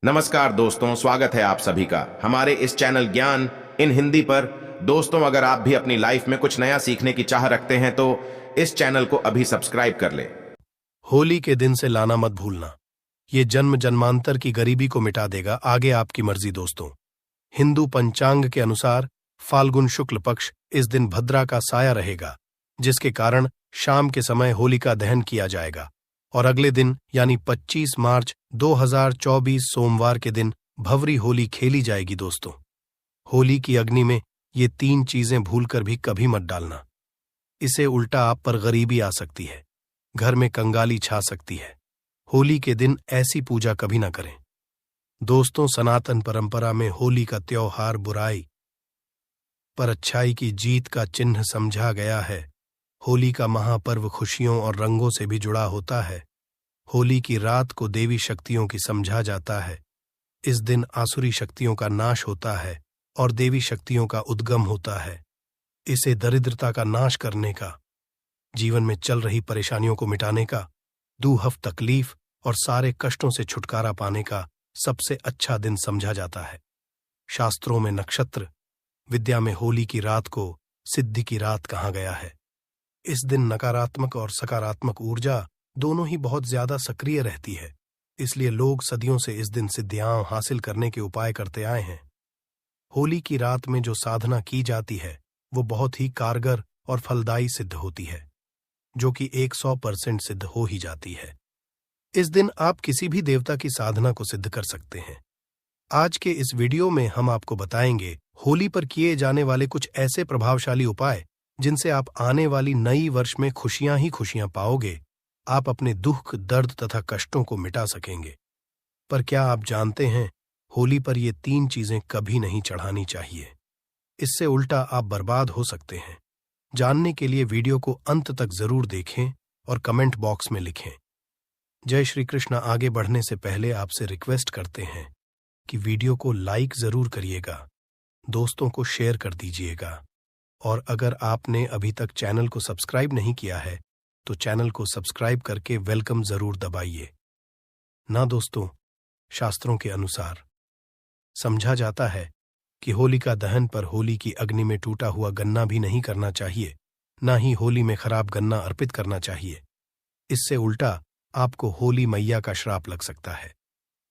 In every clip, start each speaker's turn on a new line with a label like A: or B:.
A: नमस्कार दोस्तों, स्वागत है आप सभी का हमारे इस चैनल ज्ञान इन हिंदी पर। दोस्तों, अगर आप भी अपनी लाइफ में कुछ नया सीखने की चाह रखते हैं तो इस चैनल को अभी सब्सक्राइब कर ले।
B: होली के दिन से लाना मत भूलना, ये जन्म जन्मांतर की गरीबी को मिटा देगा। आगे आपकी मर्जी दोस्तों। हिंदू पंचांग के अनुसार फाल्गुन शुक्ल पक्ष इस दिन भद्रा का साया रहेगा, जिसके कारण शाम के समय होलिका दहन किया जाएगा और अगले दिन यानी 25 मार्च 2024 सोमवार के दिन भवरी होली खेली जाएगी दोस्तों। होली की अग्नि में ये 3 चीजें भूलकर भी कभी मत डालना। इसे उल्टा आप पर गरीबी आ सकती है, घर में कंगाली छा सकती है। होली के दिन ऐसी पूजा कभी ना करें दोस्तों। सनातन परंपरा में होली का त्योहार बुराई पर अच्छाई की जीत का चिन्ह समझा गया है। होली का महापर्व खुशियों और रंगों से भी जुड़ा होता है। होली की रात को देवी शक्तियों की समझा जाता है। इस दिन आसुरी शक्तियों का नाश होता है और देवी शक्तियों का उद्गम होता है। इसे दरिद्रता का नाश करने का, जीवन में चल रही परेशानियों को मिटाने का, दूहफ तकलीफ और सारे कष्टों से छुटकारा पाने का सबसे अच्छा दिन समझा जाता है। शास्त्रों में नक्षत्र विद्या में होली की रात को सिद्धि की रात कहा गया है। इस दिन नकारात्मक और सकारात्मक ऊर्जा दोनों ही बहुत ज्यादा सक्रिय रहती है, इसलिए लोग सदियों से इस दिन सिद्धियां हासिल करने के उपाय करते आए हैं। होली की रात में जो साधना की जाती है वो बहुत ही कारगर और फलदायी सिद्ध होती है, जो कि 100% सिद्ध हो ही जाती है। इस दिन आप किसी भी देवता की साधना को सिद्ध कर सकते हैं। आज के इस वीडियो में हम आपको बताएंगे होली पर किए जाने वाले कुछ ऐसे प्रभावशाली उपाय जिनसे आप आने वाली नई वर्ष में खुशियां ही खुशियां पाओगे। आप अपने दुख, दर्द तथा कष्टों को मिटा सकेंगे। पर क्या आप जानते हैं, होली पर ये 3 चीजें कभी नहीं चढ़ानी चाहिए। इससे उल्टा आप बर्बाद हो सकते हैं। जानने के लिए वीडियो को अंत तक जरूर देखें और कमेंट बॉक्स में लिखें। जय श्री कृष्ण। आगे बढ़ने से पहले आपसे रिक्वेस्ट करते हैं कि वीडियो को लाइक जरूर करिएगा, दोस्तों को शेयर कर दीजिएगा और अगर आपने अभी तक चैनल को सब्सक्राइब नहीं किया है तो चैनल को सब्सक्राइब करके वेलकम जरूर दबाइए ना दोस्तों। शास्त्रों के अनुसार समझा जाता है कि होलिका दहन पर होली की अग्नि में टूटा हुआ गन्ना भी नहीं करना चाहिए, ना ही होली में खराब गन्ना अर्पित करना चाहिए। इससे उल्टा आपको होली मैया का श्राप लग सकता है।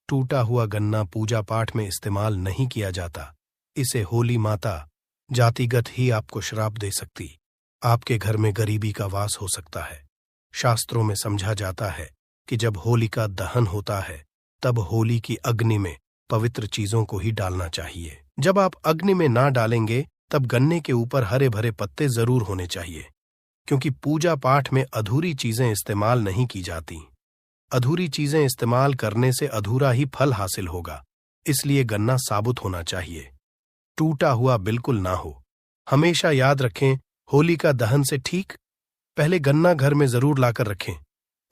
B: टूटा हुआ गन्ना पूजा पाठ में इस्तेमाल नहीं किया जाता। इसे होली माता जातिगत ही आपको श्राप दे सकती। आपके घर में गरीबी का वास हो सकता है। शास्त्रों में समझा जाता है कि जब होली का दहन होता है तब होली की अग्नि में पवित्र चीजों को ही डालना चाहिए। जब आप अग्नि में ना डालेंगे तब गन्ने के ऊपर हरे भरे पत्ते जरूर होने चाहिए, क्योंकि पूजा पाठ में अधूरी चीजें इस्तेमाल नहीं की जाती। अधूरी चीजें इस्तेमाल करने से अधूरा ही फल हासिल होगा, इसलिए गन्ना साबुत होना चाहिए, टूटा हुआ बिल्कुल ना हो। हमेशा याद रखें, होली का दहन से ठीक पहले गन्ना घर में जरूर लाकर रखें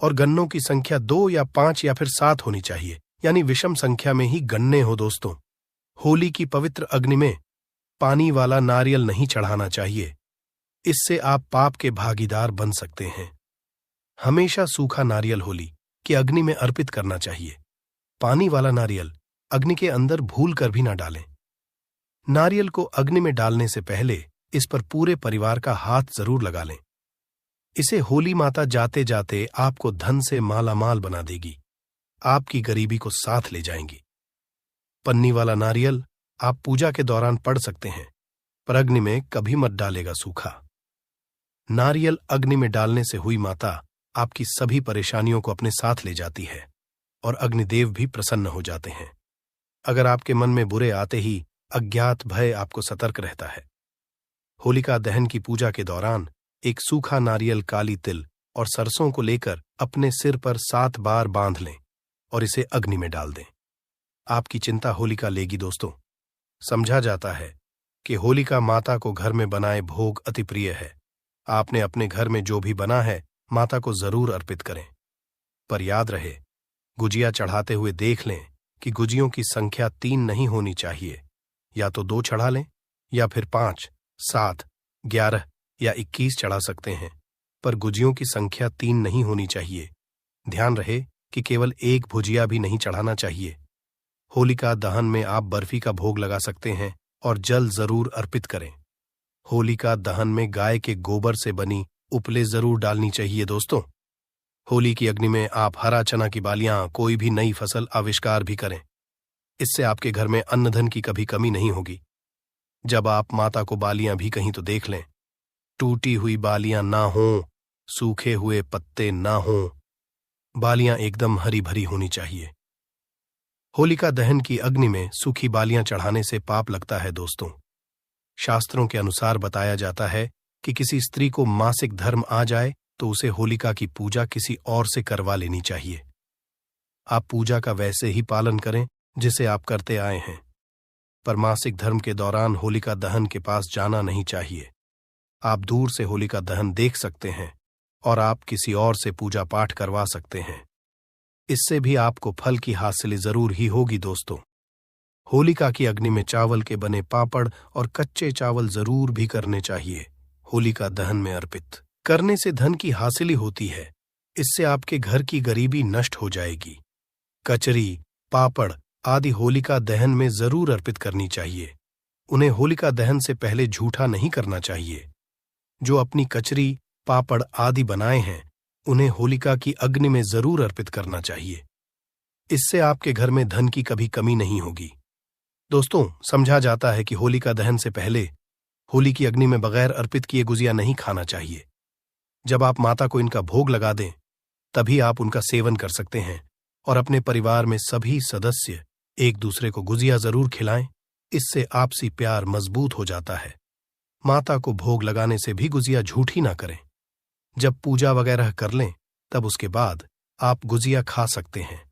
B: और गन्नों की संख्या 2 या 5 या फिर 7 होनी चाहिए, यानी विषम संख्या में ही गन्ने हो दोस्तों। होली की पवित्र अग्नि में पानी वाला नारियल नहीं चढ़ाना चाहिए, इससे आप पाप के भागीदार बन सकते हैं। हमेशा सूखा नारियल होली की अग्नि में अर्पित करना चाहिए। पानी वाला नारियल अग्नि के अंदर भूल कर भी ना डालें। नारियल को अग्नि में डालने से पहले इस पर पूरे परिवार का हाथ जरूर लगा लें। इसे होली माता जाते जाते आपको धन से मालामाल बना देगी, आपकी गरीबी को साथ ले जाएंगी। पन्नी वाला नारियल आप पूजा के दौरान पढ़ सकते हैं, पर अग्नि में कभी मत डालेगा सूखा। नारियल अग्नि में डालने से हुई माता आपकी सभी परेशानियों को अपने साथ ले जाती है और अग्निदेव भी प्रसन्न हो जाते हैं। अगर आपके मन में बुरे आते ही अज्ञात भय आपको सतर्क रहता है। होलिका दहन की पूजा के दौरान एक सूखा नारियल, काली तिल और सरसों को लेकर अपने सिर पर 7 बार बांध लें और इसे अग्नि में डाल दें। आपकी चिंता होलिका लेगी दोस्तों। समझा जाता है कि होलिका माता को घर में बनाए भोग अति प्रिय है। आपने अपने घर में जो भी बना है माता को जरूर अर्पित करें, पर याद रहे, गुजिया चढ़ाते हुए देख लें कि गुजियों की संख्या 3 नहीं होनी चाहिए। या तो 2 चढ़ा लें या फिर 5, 7, 11 या 21 चढ़ा सकते हैं, पर गुजियों की संख्या 3 नहीं होनी चाहिए। ध्यान रहे कि केवल 1 भुजिया भी नहीं चढ़ाना चाहिए। होलिका दहन में आप बर्फी का भोग लगा सकते हैं और जल जरूर अर्पित करें। होलिका दहन में गाय के गोबर से बनी उपले जरूर डालनी चाहिए दोस्तों। होली की अग्नि में आप हरा चना की बालियां, कोई भी नई फसल आविष्कार भी करें। इससे आपके घर में अन्न धन की कभी कमी नहीं होगी। जब आप माता को बालियां भी कहीं तो देख लें, टूटी हुई बालियां ना हों, सूखे हुए पत्ते ना हों, बालियां एकदम हरी भरी होनी चाहिए। होलिका दहन की अग्नि में सूखी बालियां चढ़ाने से पाप लगता है दोस्तों। शास्त्रों के अनुसार बताया जाता है कि किसी स्त्री को मासिक धर्म आ जाए तो उसे होलिका की पूजा किसी और से करवा लेनी चाहिए। आप पूजा का वैसे ही पालन करें जिसे आप करते आए हैं, पर मासिक धर्म के दौरान होलिका दहन के पास जाना नहीं चाहिए। आप दूर से होलिका दहन देख सकते हैं और आप किसी और से पूजा पाठ करवा सकते हैं। इससे भी आपको फल की हासिल जरूर ही होगी दोस्तों। होलिका की अग्नि में चावल के बने पापड़ और कच्चे चावल जरूर भी करने चाहिए। होलिका दहन में अर्पित करने से धन की हासिल होती है। इससे आपके घर की गरीबी नष्ट हो जाएगी। कचरी, पापड़ आदि होलिका दहन में जरूर अर्पित करनी चाहिए। उन्हें होलिका दहन से पहले झूठा नहीं करना चाहिए। जो अपनी कचरी, पापड़ आदि बनाए हैं, उन्हें होलिका की अग्नि में जरूर अर्पित करना चाहिए। इससे आपके घर में धन की कभी कमी नहीं होगी। दोस्तों, समझा जाता है कि होलिका दहन से पहले होली की अग्नि में बगैर अर्पित किए गुजिया नहीं खाना चाहिए। जब आप माता को इनका भोग लगा दें, तभी आप उनका सेवन कर सकते हैं और अपने परिवार में सभी सदस्य एक दूसरे को गुजिया जरूर खिलाएं। इससे आपसी प्यार मजबूत हो जाता है। माता को भोग लगाने से भी गुजिया झूठी ना करें। जब पूजा वगैरह कर लें, तब उसके बाद आप गुजिया खा सकते हैं।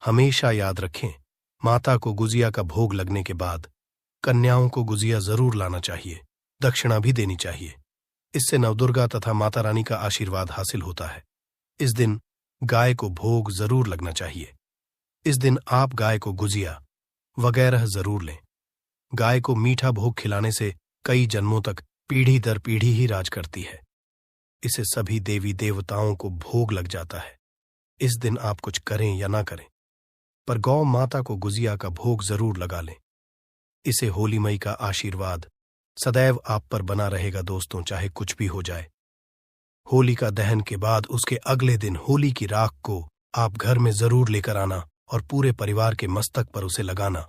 B: हमेशा याद रखें, माता को गुजिया का भोग लगने के बाद कन्याओं को गुजिया जरूर लाना चाहिए, दक्षिणा भी देनी चाहिए। इससे नवदुर्गा तथा माता रानी का आशीर्वाद हासिल होता है। इस दिन गाय को भोग जरूर लगना चाहिए। इस दिन आप गाय को गुजिया वगैरह जरूर लें। गाय को मीठा भोग खिलाने से कई जन्मों तक पीढ़ी दर पीढ़ी ही राज करती है। इसे सभी देवी देवताओं को भोग लग जाता है। इस दिन आप कुछ करें या ना करें, पर गौ माता को गुजिया का भोग जरूर लगा लें। इसे होली मई का आशीर्वाद सदैव आप पर बना रहेगा दोस्तों, चाहे कुछ भी हो जाए। होली का दहन के बाद उसके अगले दिन होली की राख को आप घर में जरूर लेकर आना और पूरे परिवार के मस्तक पर उसे लगाना।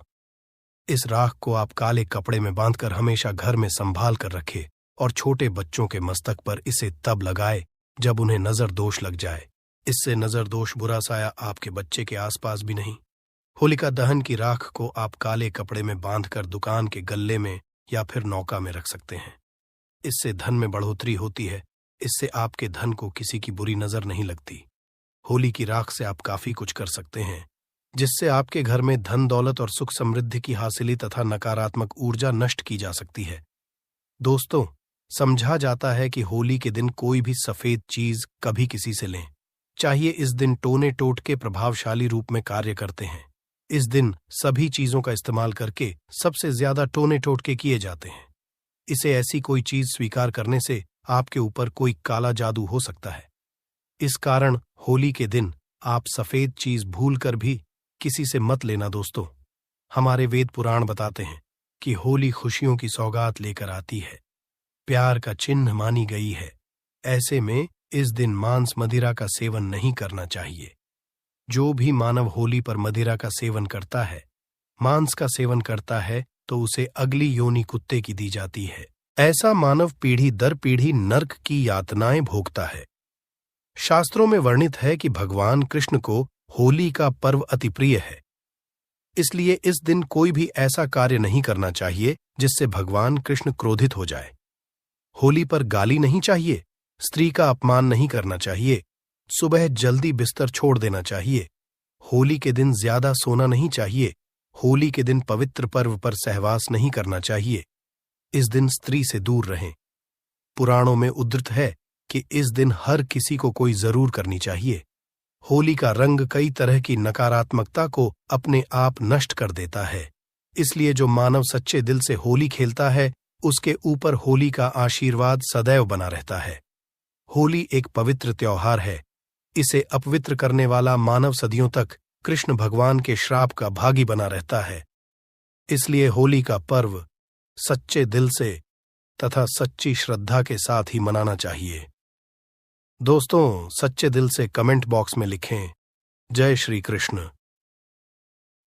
B: इस राख को आप काले कपड़े में बांधकर हमेशा घर में संभाल कर रखें और छोटे बच्चों के मस्तक पर इसे तब लगाए जब उन्हें नजर दोष लग जाए। इससे नजर दोष बुरा साया आपके बच्चे के आसपास भी नहीं। होलिका दहन की राख को आप काले कपड़े में बांधकर दुकान के गल्ले में या फिर नौका में रख सकते हैं। इससे धन में बढ़ोतरी होती है। इससे आपके धन को किसी की बुरी नजर नहीं लगती। होली की राख से आप काफी कुछ कर सकते हैं, जिससे आपके घर में धन दौलत और सुख समृद्धि की हासिली तथा नकारात्मक ऊर्जा नष्ट की जा सकती है। दोस्तों, समझा जाता है कि होली के दिन कोई भी सफेद चीज कभी किसी से लें, चाहिए इस दिन टोने टोटके प्रभावशाली रूप में कार्य करते हैं। इस दिन सभी चीजों का इस्तेमाल करके सबसे ज्यादा टोने टोटके किए जाते हैं। इसे ऐसी कोई चीज स्वीकार करने से आपके ऊपर कोई काला जादू हो सकता है। इस कारण होली के दिन आप सफेद चीज भूलकर भी किसी से मत लेना दोस्तों। हमारे वेद पुराण बताते हैं कि होली खुशियों की सौगात लेकर आती है, प्यार का चिन्ह मानी गई है। ऐसे में इस दिन मांस मदिरा का सेवन नहीं करना चाहिए। जो भी मानव होली पर मदिरा का सेवन करता है, मांस का सेवन करता है, तो उसे अगली योनि कुत्ते की दी जाती है। ऐसा मानव पीढ़ी दर पीढ़ी नर्क की यातनाएं भोगता है। शास्त्रों में वर्णित है कि भगवान कृष्ण को होली का पर्व अति प्रिय है। इसलिए इस दिन कोई भी ऐसा कार्य नहीं करना चाहिए जिससे भगवान कृष्ण क्रोधित हो जाए। होली पर गाली नहीं चाहिए, स्त्री का अपमान नहीं करना चाहिए, सुबह जल्दी बिस्तर छोड़ देना चाहिए। होली के दिन ज्यादा सोना नहीं चाहिए। होली के दिन पवित्र पर्व पर सहवास नहीं करना चाहिए। इस दिन स्त्री से दूर रहें। पुराणों में उद्धृत है कि इस दिन हर किसी को कोई जरूर करनी चाहिए। होली का रंग कई तरह की नकारात्मकता को अपने आप नष्ट कर देता है। इसलिए जो मानव सच्चे दिल से होली खेलता है, उसके ऊपर होली का आशीर्वाद सदैव बना रहता है। होली एक पवित्र त्योहार है। इसे अपवित्र करने वाला मानव सदियों तक कृष्ण भगवान के श्राप का भागी बना रहता है। इसलिए होली का पर्व सच्चे दिल से तथा सच्ची श्रद्धा के साथ ही मनाना चाहिए। दोस्तों, सच्चे दिल से कमेंट बॉक्स में लिखें, जय श्री कृष्ण।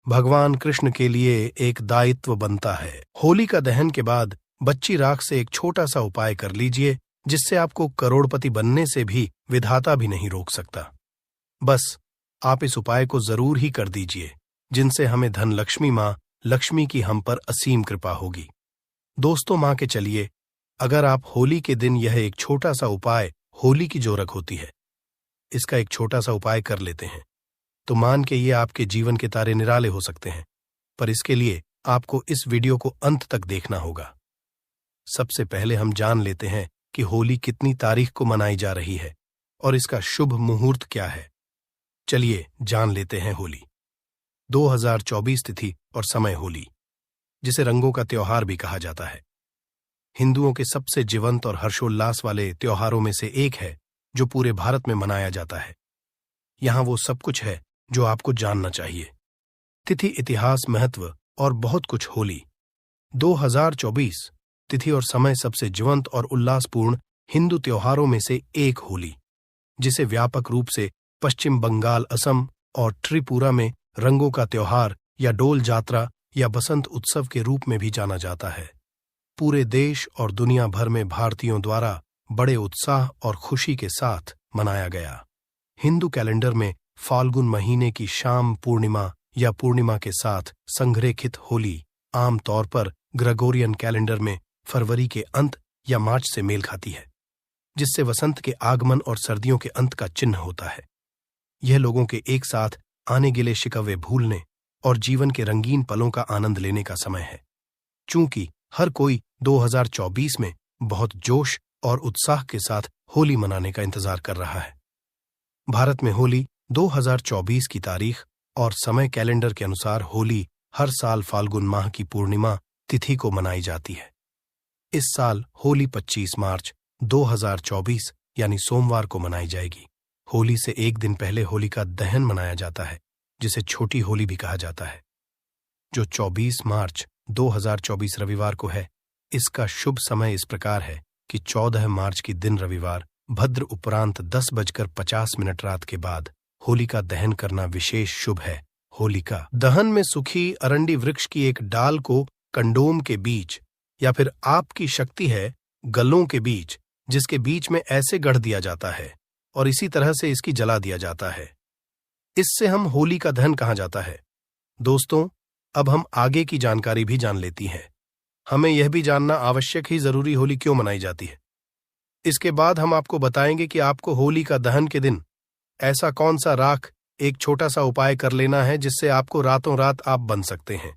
B: भगवान कृष्ण के लिए एक दायित्व बनता है। होली का दहन के बाद बच्ची राख से एक छोटा सा उपाय कर लीजिए, जिससे आपको करोड़पति बनने से भी विधाता भी नहीं रोक सकता। बस आप इस उपाय को जरूर ही कर दीजिए, जिनसे हमें धन लक्ष्मी माँ लक्ष्मी की हम पर असीम कृपा होगी। दोस्तों, माँ के चलिए, अगर आप होली के दिन यह एक छोटा सा उपाय, होली की जोरक होती है, इसका एक छोटा सा उपाय कर लेते हैं, तो मान के ये आपके जीवन के तारे निराले हो सकते हैं। पर इसके लिए आपको इस वीडियो को अंत तक देखना होगा। सबसे पहले हम जान लेते हैं कि होली कितनी तारीख को मनाई जा रही है और इसका शुभ मुहूर्त क्या है। चलिए जान लेते हैं होली। 2024 तिथि और समय होली, जिसे रंगों का त्योहार भी कहा जाता है, हिंदुओं के सबसे जीवंत और हर्षोल्लास वाले त्योहारों में से एक है, जो पूरे भारत में मनाया जाता है। यहां वो सब कुछ है जो आपको जानना चाहिए। तिथि, इतिहास, महत्व और बहुत कुछ। होली 2024 तिथि और समय सबसे जीवंत और उल्लासपूर्ण हिंदू त्योहारों में से एक होली, जिसे व्यापक रूप से पश्चिम बंगाल, असम और त्रिपुरा में रंगों का त्योहार या डोल जात्रा या बसंत उत्सव के रूप में भी जाना जाता है, पूरे देश और दुनिया भर में भारतीयों द्वारा बड़े उत्साह और खुशी के साथ मनाया गया। हिंदू कैलेंडर में फाल्गुन महीने की शाम पूर्णिमा या पूर्णिमा के साथ संघरेखित होली आमतौर पर ग्रेगोरियन कैलेंडर में फरवरी के अंत या मार्च से मेल खाती है, जिससे वसंत के आगमन और सर्दियों के अंत का चिन्ह होता है। यह लोगों के एक साथ आने गिले शिकवे भूलने और जीवन के रंगीन पलों का आनंद लेने का समय है। चूंकि हर कोई 2024 में बहुत जोश और उत्साह के साथ होली मनाने का इंतजार कर रहा है। भारत में होली 2024 की तारीख और समय कैलेंडर के अनुसार होली हर साल फाल्गुन माह की पूर्णिमा तिथि को मनाई जाती है। इस साल होली 25 मार्च 2024 यानी सोमवार को मनाई जाएगी। होली से एक दिन पहले होली का दहन मनाया जाता है, जिसे छोटी होली भी कहा जाता है, जो 24 मार्च 2024 रविवार को है। इसका शुभ समय इस प्रकार है कि 14 मार्च की दिन रविवार भद्र उपरांत 10:50 रात के बाद होली का दहन करना विशेष शुभ है। होली का दहन में सूखी अरंडी वृक्ष की एक डाल को कंडोम के बीच या फिर आपकी शक्ति है गलों के बीच, जिसके बीच में ऐसे गढ़ दिया जाता है और इसी तरह से इसकी जला दिया जाता है। इससे हम होली का दहन कहा जाता है। दोस्तों, अब हम आगे की जानकारी भी जान लेती हैं। हमें यह भी जानना आवश्यक ही जरूरी होली क्यों मनाई जाती है। इसके बाद हम आपको बताएंगे कि आपको होली का दहन के दिन ऐसा कौन सा राख एक छोटा सा उपाय कर लेना है, जिससे आपको रातों रात आप बन सकते हैं।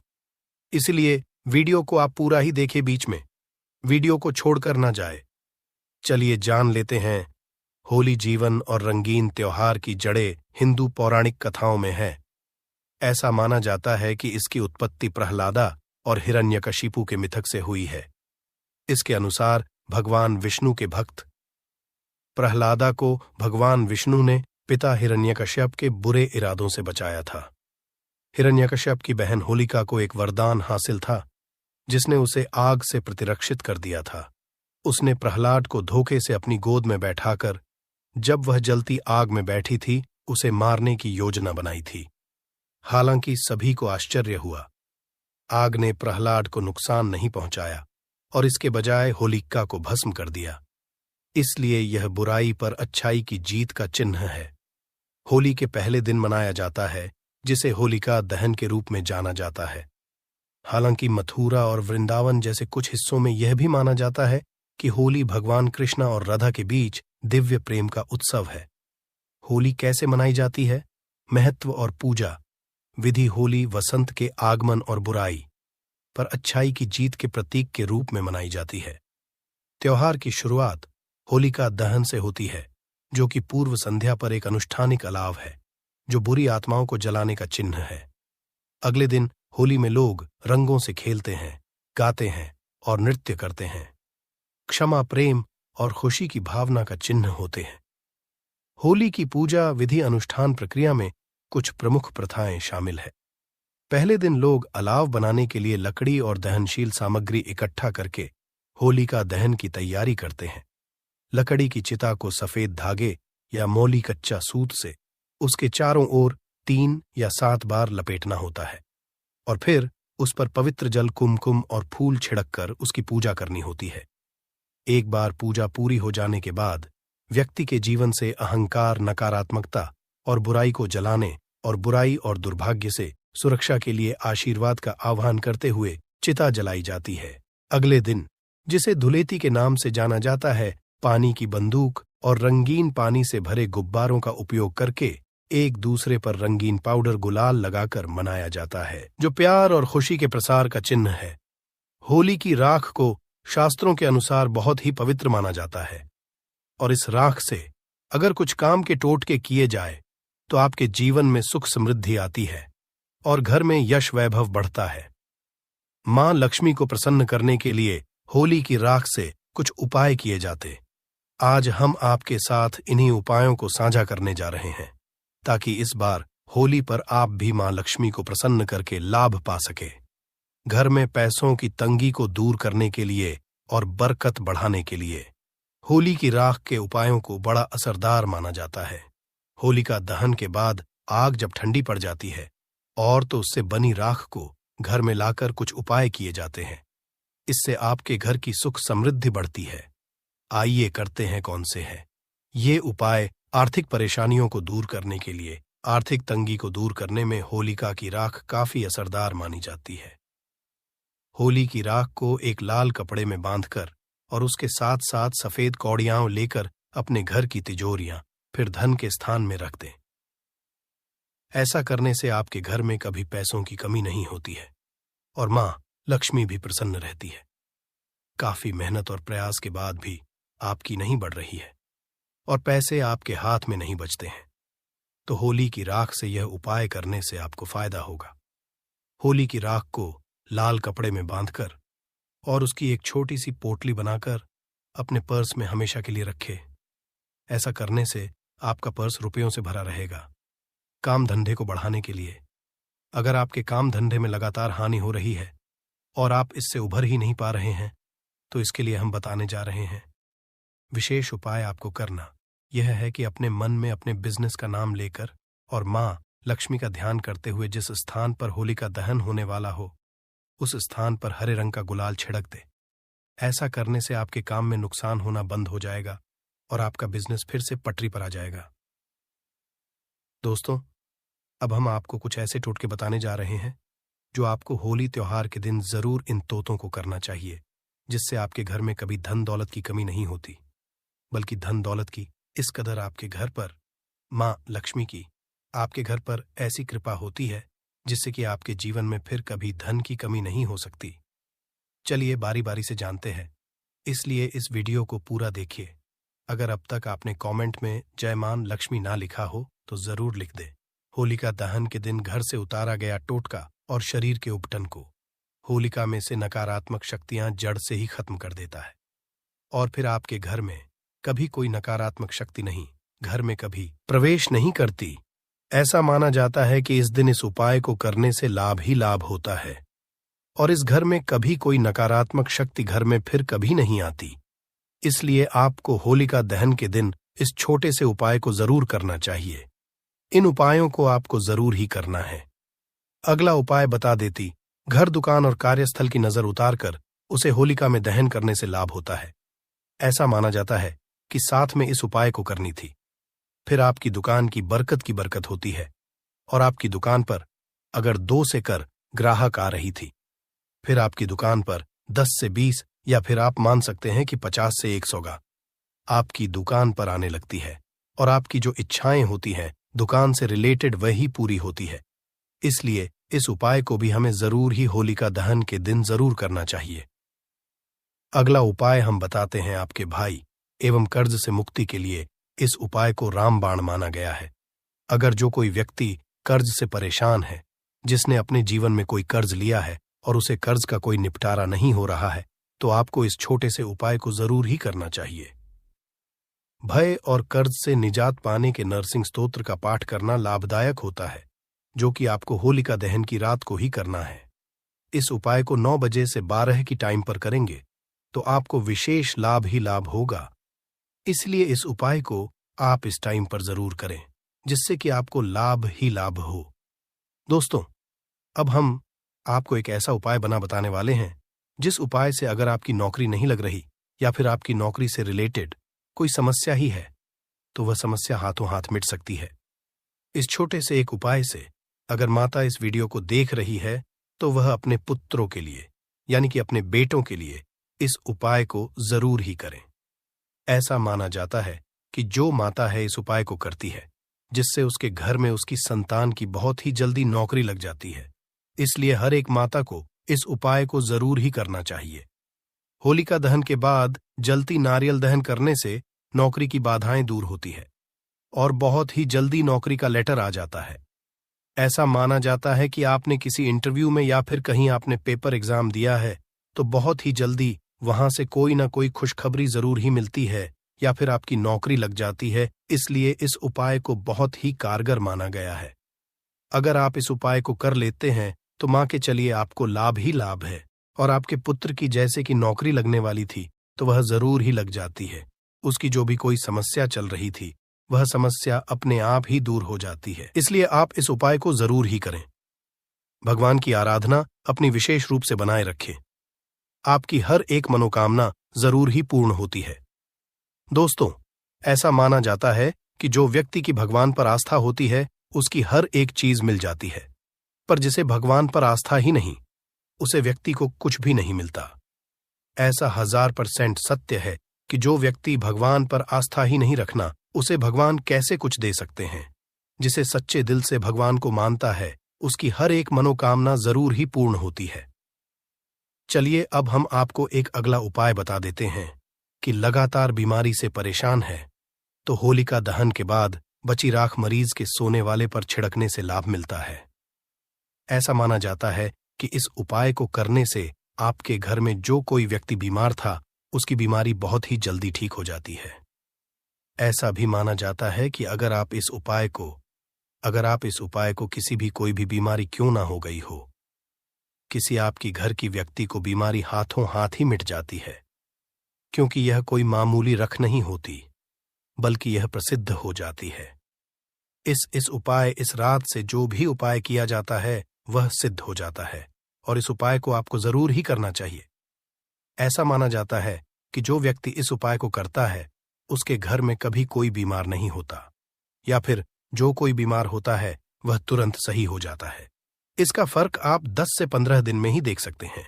B: इसलिए वीडियो को आप पूरा ही देखें, बीच में वीडियो को छोड़कर ना जाए। चलिए जान लेते हैं। होली जीवन और रंगीन त्योहार की जड़ें हिंदू पौराणिक कथाओं में है। ऐसा माना जाता है कि इसकी उत्पत्ति प्रहलादा और हिरण्यकशिपु के मिथक से हुई है। इसके अनुसार भगवान विष्णु के भक्त प्रहलादा को भगवान विष्णु ने पिता हिरण्यकश्यप के बुरे इरादों से बचाया था। हिरण्यकश्यप की बहन होलिका को एक वरदान हासिल था, जिसने उसे आग से प्रतिरक्षित कर दिया था। उसने प्रहलाद को धोखे से अपनी गोद में बैठाकर, जब वह जलती आग में बैठी थी, उसे मारने की योजना बनाई थी। हालांकि सभी को आश्चर्य हुआ। आग ने प्रहलाद को नुकसान नहीं पहुंचाया और इसके बजाय होलिका को भस्म कर दिया। इसलिए यह बुराई पर अच्छाई की जीत का चिन्ह है। होली के पहले दिन मनाया जाता है, जिसे होलिका दहन के रूप में जाना जाता है। हालांकि मथुरा और वृंदावन जैसे कुछ हिस्सों में यह भी माना जाता है कि होली भगवान कृष्ण और राधा के बीच दिव्य प्रेम का उत्सव है। होली कैसे मनाई जाती है? महत्व और पूजा विधि। होली वसंत के आगमन और बुराई पर अच्छाई की जीत के प्रतीक के रूप में मनाई जाती है। त्योहार की शुरुआत होलिका दहन से होती है, जो कि पूर्व संध्या पर एक अनुष्ठानिक अलाव है, जो बुरी आत्माओं को जलाने का चिन्ह है। अगले दिन होली में लोग रंगों से खेलते हैं, गाते हैं और नृत्य करते हैं। क्षमा, प्रेम और खुशी की भावना का चिन्ह होते हैं। होली की पूजा विधि अनुष्ठान प्रक्रिया में कुछ प्रमुख प्रथाएं शामिल है। पहले दिन लोग अलाव बनाने के लिए लकड़ी और दहनशील सामग्री इकट्ठा करके होलिका दहन की तैयारी करते हैं। लकड़ी की चिता को सफेद धागे या मोली कच्चा सूत से उसके चारों ओर 3 या 7 बार लपेटना होता है और फिर उस पर पवित्र जल, कुमकुम और फूल छिड़ककर उसकी पूजा करनी होती है। एक बार पूजा पूरी हो जाने के बाद व्यक्ति के जीवन से अहंकार, नकारात्मकता और बुराई को जलाने और बुराई और दुर्भाग्य से सुरक्षा के लिए आशीर्वाद का आह्वान करते हुए चिता जलाई जाती है। अगले दिन, जिसे धुलेती के नाम से जाना जाता है, पानी की बंदूक और रंगीन पानी से भरे गुब्बारों का उपयोग करके एक दूसरे पर रंगीन पाउडर, गुलाल लगाकर मनाया जाता है, जो प्यार और खुशी के प्रसार का चिन्ह है। होली की राख को शास्त्रों के अनुसार बहुत ही पवित्र माना जाता है और इस राख से अगर कुछ काम के टोटके किए जाए तो आपके जीवन में सुख समृद्धि आती है और घर में यश वैभव बढ़ता है। मां लक्ष्मी को प्रसन्न करने के लिए होली की राख से कुछ उपाय किए जाते। आज हम आपके साथ इन्हीं उपायों को साझा करने जा रहे हैं ताकि इस बार होली पर आप भी मां लक्ष्मी को प्रसन्न करके लाभ पा सके। घर में पैसों की तंगी को दूर करने के लिए और बरकत बढ़ाने के लिए होली की राख के उपायों को बड़ा असरदार माना जाता है। होलिका दहन के बाद आग जब ठंडी पड़ जाती है और तो उससे बनी राख को घर में लाकर कुछ उपाय किए जाते हैं। इससे आपके घर की सुख समृद्धि बढ़ती है। आइए करते हैं कौन से हैं ये उपाय। आर्थिक परेशानियों को दूर करने के लिए, आर्थिक तंगी को दूर करने में होलिका की राख काफी असरदार मानी जाती है। होली की राख को एक लाल कपड़े में बांधकर और उसके साथ साथ सफेद कौड़ियां लेकर अपने घर की तिजोरियां, फिर धन के स्थान में रख दें। ऐसा करने से आपके घर में कभी पैसों की कमी नहीं होती है और मां लक्ष्मी भी प्रसन्न रहती है। काफी मेहनत और प्रयास के बाद भी आपकी नहीं बढ़ रही है और पैसे आपके हाथ में नहीं बचते हैं, तो होली की राख से यह उपाय करने से आपको फायदा होगा। होली की राख को लाल कपड़े में बांधकर और उसकी एक छोटी सी पोटली बनाकर अपने पर्स में हमेशा के लिए रखे। ऐसा करने से आपका पर्स रुपयों से भरा रहेगा। काम धंधे को बढ़ाने के लिए, अगर आपके काम धंधे में लगातार हानि हो रही है और आप इससे उभर ही नहीं पा रहे हैं, तो इसके लिए हम बताने जा रहे हैं। विशेष उपाय आपको करना यह है कि अपने मन में अपने बिजनेस का नाम लेकर और मां लक्ष्मी का ध्यान करते हुए जिस स्थान पर होलिका दहन होने वाला हो उस स्थान पर हरे रंग का गुलाल छिड़क दे। ऐसा करने से आपके काम में नुकसान होना बंद हो जाएगा और आपका बिजनेस फिर से पटरी पर आ जाएगा। दोस्तों, अब हम आपको कुछ ऐसे टोटके बताने जा रहे हैं जो आपको होली त्योहार के दिन जरूर इन तोतों को करना चाहिए, जिससे आपके घर में कभी धन दौलत की कमी नहीं होती, बल्कि धन दौलत की इस कदर आपके घर पर मां लक्ष्मी की आपके घर पर ऐसी कृपा होती है जिससे कि आपके जीवन में फिर कभी धन की कमी नहीं हो सकती। चलिए बारी बारी से जानते हैं, इसलिए इस वीडियो को पूरा देखिए। अगर अब तक आपने कमेंट में जय मां लक्ष्मी ना लिखा हो तो जरूर लिख दे। होलिका दहन के दिन घर से उतारा गया टोटका और शरीर के उपटन को होलिका में से नकारात्मक शक्तियां जड़ से ही खत्म कर देता है और फिर आपके घर में कभी कोई नकारात्मक शक्ति नहीं, घर में कभी प्रवेश नहीं करती। ऐसा माना जाता है कि इस दिन इस उपाय को करने से लाभ ही लाभ होता है और इस घर में कभी कोई नकारात्मक शक्ति घर में फिर कभी नहीं आती। इसलिए आपको होलिका दहन के दिन इस छोटे से उपाय को जरूर करना चाहिए। इन उपायों को आपको जरूर ही करना है। अगला उपाय बता देती, घर, दुकान और कार्यस्थल की नजर उतारकर उसे होलिका में दहन करने से लाभ होता है। ऐसा माना जाता है कि साथ में इस उपाय को करनी थी, फिर आपकी दुकान की बरकत होती है और आपकी दुकान पर अगर 2 से कर ग्राहक आ रही थी, फिर आपकी दुकान पर 10 से 20 या फिर आप मान सकते हैं कि 50 से 100 आपकी दुकान पर आने लगती है और आपकी जो इच्छाएं होती हैं दुकान से रिलेटेड वही पूरी होती है। इसलिए इस उपाय को भी हमें जरूर ही होलिका दहन के दिन जरूर करना चाहिए। अगला उपाय हम बताते हैं आपके भाई एवं कर्ज से मुक्ति के लिए। इस उपाय को रामबाण माना गया है। अगर जो कोई व्यक्ति कर्ज से परेशान है, जिसने अपने जीवन में कोई कर्ज लिया है और उसे कर्ज का कोई निपटारा नहीं हो रहा है, तो आपको इस छोटे से उपाय को जरूर ही करना चाहिए। भय और कर्ज से निजात पाने के नरसिंह स्तोत्र का पाठ करना लाभदायक होता है। जो कि आपको होलिका दहन की रात को ही करना है। इस उपाय को 9 बजे से 12 की टाइम पर करेंगे तो आपको विशेष लाभ ही लाभ होगा। इसलिए इस उपाय को आप इस टाइम पर जरूर करें, जिससे कि आपको लाभ ही लाभ हो। दोस्तों, अब हम आपको एक ऐसा उपाय बताने वाले हैं, जिस उपाय से अगर आपकी नौकरी नहीं लग रही या फिर आपकी नौकरी से रिलेटेड कोई समस्या ही है, तो वह समस्या हाथों हाथ मिट सकती है। इस छोटे से एक उपाय से अगर माता इस वीडियो को देख रही है, तो वह अपने पुत्रों के लिए यानी कि अपने बेटों के लिए इस उपाय को जरूर ही करें। ऐसा माना जाता है कि जो माता है इस उपाय को करती है, जिससे उसके घर में उसकी संतान की बहुत ही जल्दी नौकरी लग जाती है। इसलिए हर एक माता को इस उपाय को जरूर ही करना चाहिए। होलिका दहन के बाद जलती नारियल दहन करने से नौकरी की बाधाएं दूर होती है और बहुत ही जल्दी नौकरी का लेटर आ जाता है। ऐसा माना जाता है कि आपने किसी इंटरव्यू में या फिर कहीं आपने पेपर एग्जाम दिया है, तो बहुत ही जल्दी वहां से कोई ना कोई खुशखबरी जरूर ही मिलती है या फिर आपकी नौकरी लग जाती है। इसलिए इस उपाय को बहुत ही कारगर माना गया है। अगर आप इस उपाय को कर लेते हैं तो मां के चलिए आपको लाभ ही लाभ है, और आपके पुत्र की जैसे कि नौकरी लगने वाली थी तो वह जरूर ही लग जाती है। उसकी जो भी कोई समस्या चल रही थी, वह समस्या अपने आप ही दूर हो जाती है। इसलिए आप इस उपाय को जरूर ही करें। भगवान की आराधना अपनी विशेष रूप से बनाए रखें। आपकी हर एक मनोकामना जरूर ही पूर्ण होती है। दोस्तों, ऐसा माना जाता है कि जो व्यक्ति की भगवान पर आस्था होती है, उसकी हर एक चीज मिल जाती है, पर जिसे भगवान पर आस्था ही नहीं, उसे व्यक्ति को कुछ भी नहीं मिलता। ऐसा 1000% सत्य है कि जो व्यक्ति भगवान पर आस्था ही नहीं रखना, उसे भगवान कैसे कुछ दे सकते हैं। जिसे सच्चे दिल से भगवान को मानता है, उसकी हर एक मनोकामना जरूर ही पूर्ण होती है। चलिए अब हम आपको एक अगला उपाय बता देते हैं कि लगातार बीमारी से परेशान है तो होलिका दहन के बाद बची राख मरीज के सोने वाले पर छिड़कने से लाभ मिलता है। ऐसा माना जाता है कि इस उपाय को करने से आपके घर में जो कोई व्यक्ति बीमार था, उसकी बीमारी बहुत ही जल्दी ठीक हो जाती है। ऐसा भी माना जाता है कि अगर आप इस उपाय को किसी भी कोई भी बीमारी क्यों ना हो गई हो, किसी आपकी घर की व्यक्ति को बीमारी हाथों हाथ ही मिट जाती है, क्योंकि यह कोई मामूली रख नहीं होती, बल्कि यह प्रसिद्ध हो जाती है। इस रात से जो भी उपाय किया जाता है वह सिद्ध हो जाता है, और इस उपाय को आपको जरूर ही करना चाहिए। ऐसा माना जाता है कि जो व्यक्ति इस उपाय को करता है, उसके घर में कभी कोई बीमार नहीं होता, या फिर जो कोई बीमार होता है वह तुरंत सही हो जाता है। इसका फर्क आप 10 से 15 दिन में ही देख सकते हैं।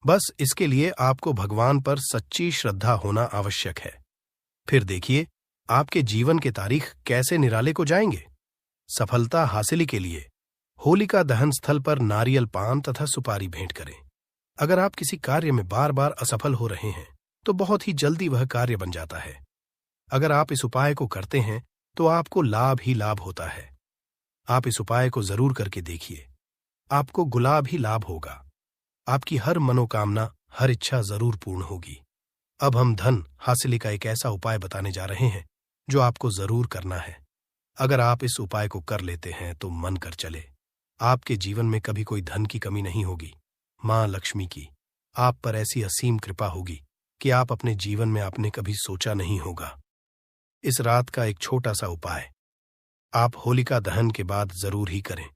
B: बस इसके लिए आपको भगवान पर सच्ची श्रद्धा होना आवश्यक है। फिर देखिए आपके जीवन के तारीख कैसे निराले को जाएंगे। सफलता हासिल के लिए होलिका दहन स्थल पर नारियल पान तथा सुपारी भेंट करें। अगर आप किसी कार्य में बार बार असफल हो रहे हैं, तो बहुत ही जल्दी वह कार्य बन जाता है। अगर आप इस उपाय को करते हैं तो आपको लाभ ही लाभ होता है। आप इस उपाय को जरूर करके देखिए, आपको गुलाब ही लाभ होगा। आपकी हर मनोकामना, हर इच्छा जरूर पूर्ण होगी। अब हम धन हासिल का एक ऐसा उपाय बताने जा रहे हैं जो आपको जरूर करना है। अगर आप इस उपाय को कर लेते हैं तो मन कर चले, आपके जीवन में कभी कोई धन की कमी नहीं होगी। मां लक्ष्मी की आप पर ऐसी असीम कृपा होगी कि आप अपने जीवन में आपने कभी सोचा नहीं होगा। इस रात का एक छोटा सा उपाय आप होलिका दहन के बाद जरूर ही करें।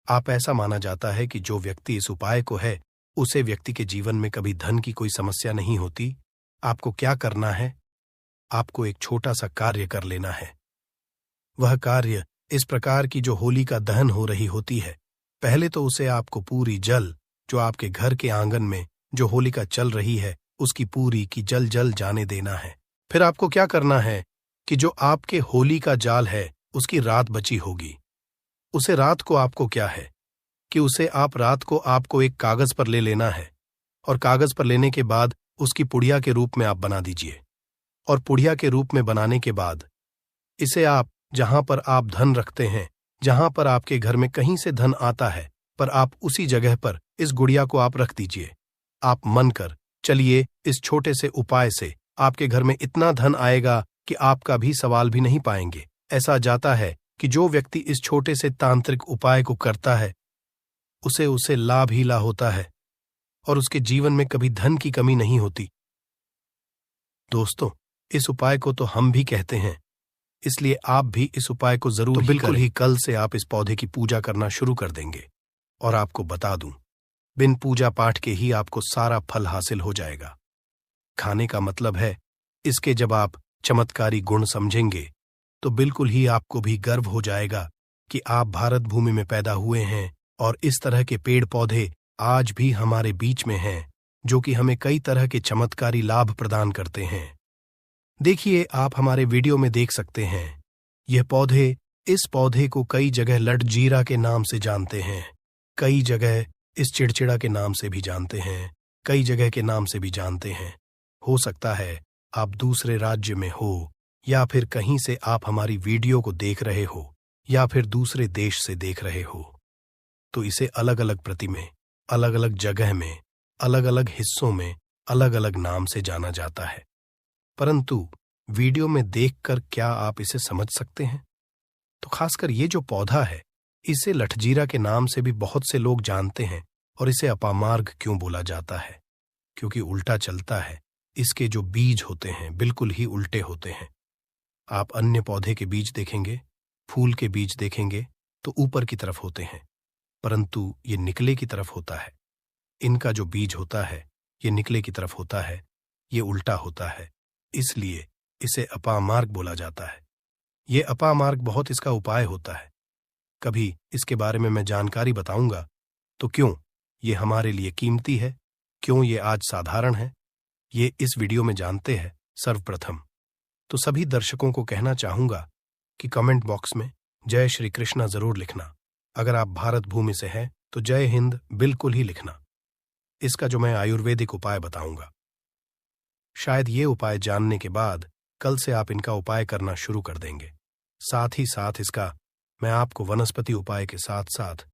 B: आप ऐसा माना जाता है कि जो व्यक्ति इस उपाय को है, उसे व्यक्ति के जीवन में कभी धन की कोई समस्या नहीं होती। आपको क्या करना है? आपको एक छोटा सा कार्य कर लेना है। वह कार्य इस प्रकार की जो होलिका दहन हो रही होती है, पहले तो उसे आपको पूरी जल जो आपके घर के आंगन में जो होलिका चल रही है, उसकी पूरी की जल जल जाने देना है। फिर आपको क्या करना है कि जो आपके होली का जाल है, उसकी रात बची होगी, उसे रात को आपको क्या है कि उसे आप रात को आपको एक कागज पर ले लेना है, और कागज पर लेने के बाद उसकी पुड़िया के रूप में आप बना दीजिए। और पुड़िया के रूप में बनाने के बाद इसे आप जहां पर आप धन रखते हैं, जहां पर आपके घर में कहीं से धन आता है, पर आप उसी जगह पर इस गुड़िया को आप रख दीजिए। आप मन कर चलिए, इस छोटे से उपाय से आपके घर में इतना धन आएगा कि आपका भी सवाल भी नहीं पाएंगे। ऐसा जाता है कि जो व्यक्ति इस छोटे से तांत्रिक उपाय को करता है उसे लाभ ही लाभ होता है और उसके जीवन में कभी धन की कमी नहीं होती। दोस्तों, इस उपाय को तो हम भी कहते हैं, इसलिए आप भी इस उपाय को जरूर बिल्कुल ही कल से आप इस पौधे की पूजा करना शुरू कर देंगे। और आपको बता दूं, बिन पूजा पाठ के ही आपको सारा फल हासिल हो जाएगा। खाने का मतलब है, इसके जब आप चमत्कारी गुण समझेंगे तो बिल्कुल ही आपको भी गर्व हो जाएगा कि आप भारत भूमि में पैदा हुए हैं और इस तरह के पेड़ पौधे आज भी हमारे बीच में हैं जो कि हमें कई तरह के चमत्कारी लाभ प्रदान करते हैं। देखिए, आप हमारे वीडियो में देख सकते हैं, इस पौधे को कई जगह लटजीरा के नाम से जानते हैं, कई जगह इस चिड़चिड़ा के नाम से भी जानते हैं, कई जगह के नाम से भी जानते हैं। हो सकता है आप दूसरे राज्य में हो या फिर कहीं से आप हमारी वीडियो को देख रहे हो या फिर दूसरे देश से देख रहे हो, तो इसे अलग अलग प्रति में, अलग अलग जगह में, अलग अलग हिस्सों में अलग अलग नाम से जाना जाता है। परंतु वीडियो में देखकर क्या आप इसे समझ सकते हैं? तो खासकर ये जो पौधा है, इसे लठजीरा के नाम से भी बहुत से लोग जानते हैं। और इसे अपामार्ग क्यों बोला जाता है? क्योंकि उल्टा चलता है। इसके जो बीज होते हैं बिल्कुल ही उल्टे होते हैं। आप अन्य पौधे के बीज देखेंगे, फूल के बीज देखेंगे तो ऊपर की तरफ होते हैं, परंतु ये निकले की तरफ होता है। इनका जो बीज होता है ये निकले की तरफ होता है, ये उल्टा होता है, इसलिए इसे अपामार्ग बोला जाता है। ये अपामार्ग बहुत इसका उपाय होता है। कभी इसके बारे में मैं जानकारी बताऊंगा। तो क्यों ये हमारे लिए कीमती है, क्यों ये आज साधारण है, ये इस वीडियो में जानते हैं। सर्वप्रथम तो सभी दर्शकों को कहना चाहूंगा कि कमेंट बॉक्स में जय श्री कृष्णा जरूर लिखना। अगर आप भारत भूमि से हैं तो जय हिंद बिल्कुल ही लिखना। इसका जो मैं आयुर्वेदिक उपाय बताऊंगा, शायद ये उपाय जानने के बाद कल से आप इनका उपाय करना शुरू कर देंगे। साथ ही साथ इसका मैं आपको वनस्पति उपाय के साथ साथ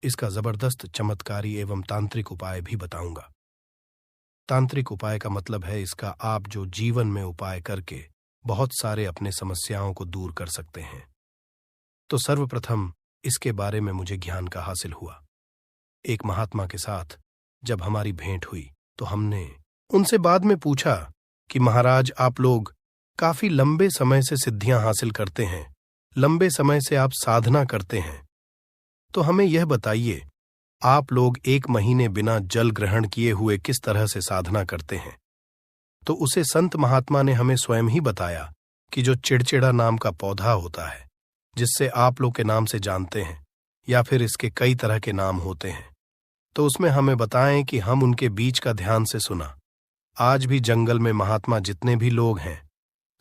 B: इसका जबरदस्त चमत्कारी एवं तांत्रिक उपाय भी बताऊंगा। तांत्रिक उपाय का मतलब है इसका आप जो जीवन में उपाय करके बहुत सारे अपने समस्याओं को दूर कर सकते हैं। तो सर्वप्रथम इसके बारे में मुझे ज्ञान का हासिल हुआ। एक महात्मा के साथ जब हमारी भेंट हुई तो हमने उनसे बाद में पूछा कि महाराज, आप लोग काफी लंबे समय से सिद्धियां हासिल करते हैं, लंबे समय से आप साधना करते हैं, तो हमें यह बताइए, आप लोग 1 महीने बिना जल ग्रहण किए हुए किस तरह से साधना करते हैं? तो उसे संत महात्मा ने हमें स्वयं ही बताया कि जो चिड़चिड़ा नाम का पौधा होता है, जिससे आप लोग के नाम से जानते हैं या फिर इसके कई तरह के नाम होते हैं, तो उसमें हमें बताएं कि हम उनके बीच का ध्यान से सुना। आज भी जंगल में महात्मा जितने भी लोग हैं,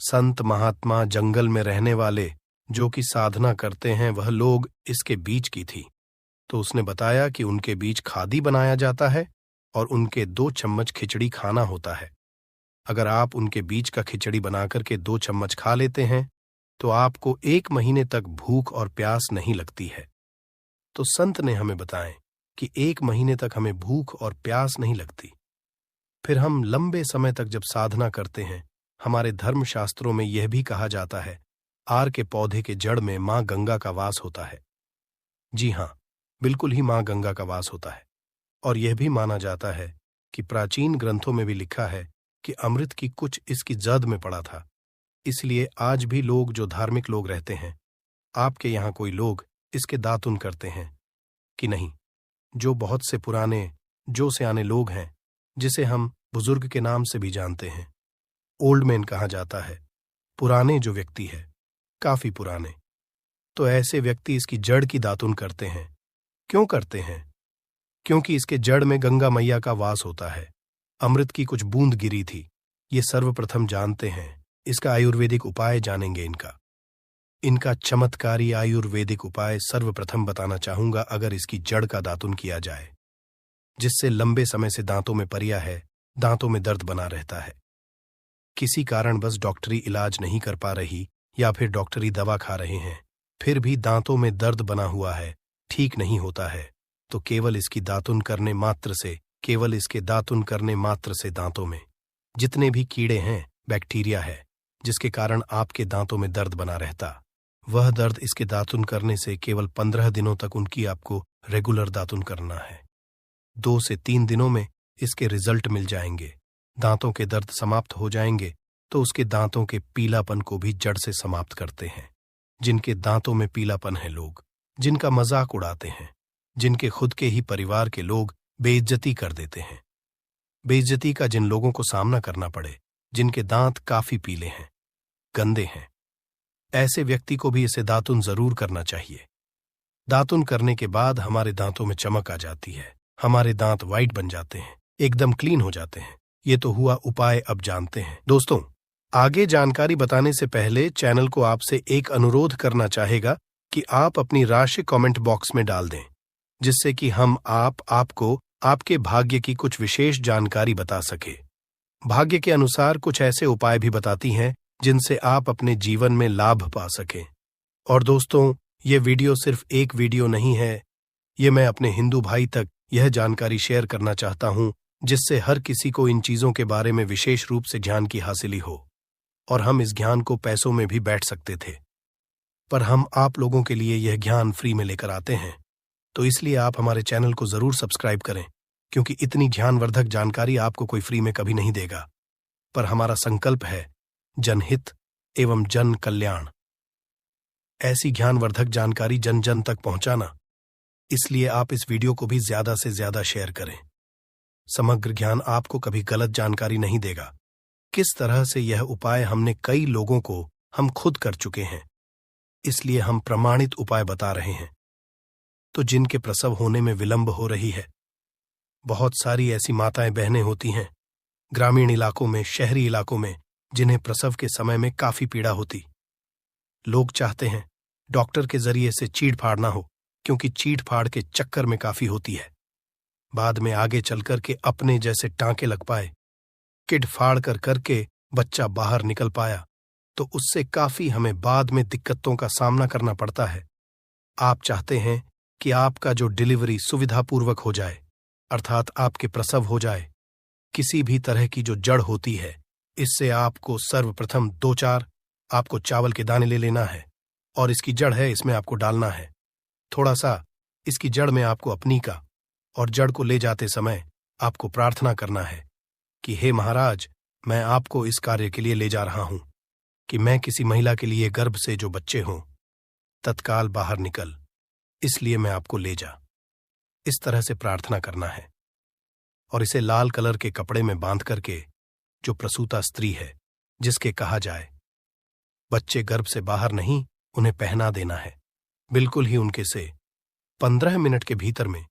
B: संत महात्मा जंगल में रहने वाले जो कि साधना करते हैं, वह लोग इसके बीज की थी। तो उसने बताया कि उनके बीज खादी बनाया जाता है और उनके 2 चम्मच खिचड़ी खाना होता है। अगर आप उनके बीज का खिचड़ी बनाकर के 2 चम्मच खा लेते हैं तो आपको 1 महीने तक भूख और प्यास नहीं लगती है। तो संत ने हमें बताएं कि 1 महीने तक हमें भूख और प्यास नहीं लगती। फिर हम लंबे समय तक जब साधना करते हैं, हमारे धर्मशास्त्रों में यह भी कहा जाता है, आर के पौधे के जड़ में मां गंगा का वास होता है। जी हां, बिल्कुल ही मां गंगा का वास होता है। और यह भी माना जाता है कि प्राचीन ग्रंथों में भी लिखा है कि अमृत की कुछ इसकी जद में पड़ा था। इसलिए आज भी लोग जो धार्मिक लोग रहते हैं, आपके यहाँ कोई लोग इसके दातुन करते हैं कि नहीं? जो बहुत से पुराने जो सियाने लोग हैं, जिसे हम बुजुर्ग के नाम से भी जानते हैं, ओल्ड मैन कहा जाता है, पुराने जो व्यक्ति है, काफी पुराने, तो ऐसे व्यक्ति इसकी जड़ की दातुन करते हैं। क्यों करते हैं? क्योंकि इसके जड़ में गंगा मैया का वास होता है। अमृत की कुछ बूंद गिरी थी, ये सर्वप्रथम जानते हैं। इसका आयुर्वेदिक उपाय जानेंगे। इनका चमत्कारी आयुर्वेदिक उपाय सर्वप्रथम बताना चाहूंगा। अगर इसकी जड़ का दातुन किया जाए, जिससे लंबे समय से दांतों में परिया है, दांतों में दर्द बना रहता है, किसी कारण बस डॉक्टरी इलाज नहीं कर पा रही या फिर डॉक्टरी दवा खा रहे हैं, फिर भी दांतों में दर्द बना हुआ है, ठीक नहीं होता है, तो केवल इसकी दातुन करने मात्र से, केवल इसके दातुन करने मात्र से दांतों में जितने भी कीड़े हैं, बैक्टीरिया है, जिसके कारण आपके दांतों में दर्द बना रहता, वह दर्द इसके दातुन करने से केवल 15 दिनों तक उनकी आपको रेगुलर दातुन करना है। 2 से 3 दिनों में इसके रिजल्ट मिल जाएंगे। दांतों के दर्द समाप्त हो जाएंगे तो उसके दांतों के पीलापन को भी जड़ से समाप्त करते हैं। जिनके दांतों में पीलापन है, लोग जिनका मजाक उड़ाते हैं, जिनके खुद के ही परिवार के लोग बेइज्जती कर देते हैं, बेइज्जती का जिन लोगों को सामना करना पड़े, जिनके दांत काफी पीले हैं, गंदे हैं, ऐसे व्यक्ति को भी इसे दातुन जरूर करना चाहिए। दातुन करने के बाद हमारे दांतों में चमक आ जाती है, हमारे दांत वाइट बन जाते हैं, एकदम क्लीन हो जाते हैं। ये तो हुआ उपाय, अब जानते हैं। दोस्तों, आगे जानकारी बताने से पहले चैनल को आपसे एक अनुरोध करना चाहेगा कि आप अपनी राशि कमेंट बॉक्स में डाल दें, जिससे कि हम आपको आपके भाग्य की कुछ विशेष जानकारी बता सके। भाग्य के अनुसार कुछ ऐसे उपाय भी बताती हैं जिनसे आप अपने जीवन में लाभ पा सकें। और दोस्तों, ये वीडियो सिर्फ एक वीडियो नहीं है, ये मैं अपने हिंदू भाई तक यह जानकारी शेयर करना चाहता हूं जिससे हर किसी को इन चीजों के बारे में विशेष रूप से ज्ञान की हासिली हो। और हम इस ज्ञान को पैसों में भी बैठ सकते थे, पर हम आप लोगों के लिए यह ज्ञान फ्री में लेकर आते हैं। तो इसलिए आप हमारे चैनल को जरूर सब्सक्राइब करें, क्योंकि इतनी ज्ञानवर्धक जानकारी आपको कोई फ्री में कभी नहीं देगा। पर हमारा संकल्प है जनहित एवं जन कल्याण, ऐसी ज्ञानवर्धक जानकारी जन जन तक पहुंचाना। इसलिए आप इस वीडियो को भी ज्यादा से ज्यादा शेयर करें। समग्र ज्ञान आपको कभी गलत जानकारी नहीं देगा। किस तरह से यह उपाय हमने कई लोगों को हम खुद कर चुके हैं, इसलिए हम प्रमाणित उपाय बता रहे हैं। तो जिनके प्रसव होने में विलंब हो रही है, बहुत सारी ऐसी माताएं बहनें होती हैं ग्रामीण इलाकों में, शहरी इलाकों में, जिन्हें प्रसव के समय में काफी पीड़ा होती। लोग चाहते हैं डॉक्टर के जरिए से चीड़ फाड़ ना हो, क्योंकि चीड़ फाड़ के चक्कर में काफी होती है। बाद में आगे चलकर के अपने जैसे टांके लग पाए, किड फाड़ करके बच्चा बाहर निकल पाया, तो उससे काफी हमें बाद में दिक्कतों का सामना करना पड़ता है। आप चाहते हैं कि आपका जो डिलीवरी सुविधापूर्वक हो जाए, अर्थात आपके प्रसव हो जाए। किसी भी तरह की जो जड़ होती है, इससे आपको सर्वप्रथम 2-4 आपको चावल के दाने ले लेना है, और इसकी जड़ है, इसमें आपको डालना है थोड़ा सा इसकी जड़ में आपको अपनी का, और जड़ को ले जाते समय आपको प्रार्थना करना है कि हे महाराज, मैं आपको इस कार्य के लिए ले जा रहा हूं कि मैं किसी महिला के लिए गर्भ से जो बच्चे हों तत्काल बाहर निकल, इसलिए मैं आपको ले जा। इस तरह से प्रार्थना करना है। और इसे लाल कलर के कपड़े में बांध करके जो प्रसूता स्त्री है, जिसके कहा जाए बच्चे गर्भ से बाहर नहीं, उन्हें पहना देना है। बिल्कुल ही उनके से 15 मिनट के भीतर में